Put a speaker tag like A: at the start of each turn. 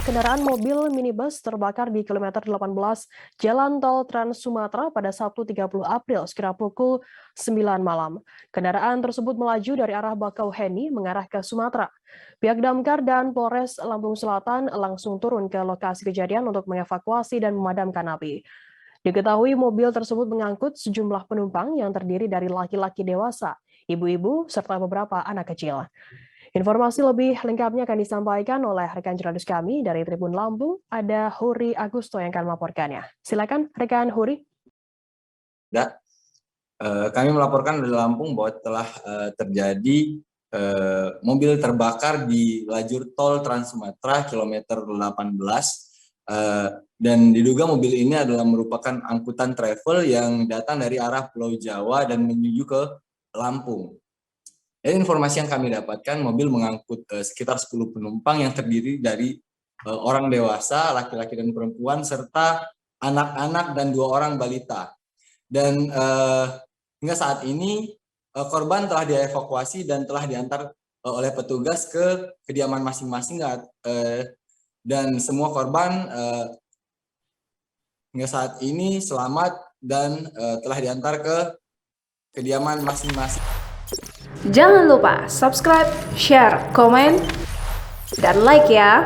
A: kendaraan mobil minibus terbakar di kilometer 18 Jalan Tol Trans Sumatera pada Sabtu 30 April sekitar pukul 9 malam. Kendaraan tersebut melaju dari arah Bakauheni mengarah ke Sumatera. Pihak Damkar dan Polres Lampung Selatan langsung turun ke lokasi kejadian untuk mengevakuasi dan memadamkan api. Diketahui mobil tersebut mengangkut sejumlah penumpang yang terdiri dari laki-laki dewasa, ibu-ibu, serta beberapa anak kecil. Informasi lebih lengkapnya akan disampaikan oleh rekan jurnalis kami dari Tribun Lampung, ada Huri Agusto yang akan melaporkannya. Silakan rekan Huri.
B: Kami melaporkan dari Lampung bahwa telah terjadi mobil terbakar di lajur tol Trans Sumatera kilometer 18 dan diduga mobil ini adalah merupakan angkutan travel yang datang dari arah Pulau Jawa dan menuju ke Lampung. Dari informasi yang kami dapatkan, mobil mengangkut sekitar 10 penumpang yang terdiri dari orang dewasa, laki-laki dan perempuan, serta anak-anak dan 2 orang balita. Dan hingga saat ini korban telah dievakuasi dan telah diantar oleh petugas ke kediaman masing-masing, dan semua korban hingga saat ini selamat dan telah diantar ke kediaman masing-masing.
C: Jangan lupa subscribe, share, komen, dan like ya.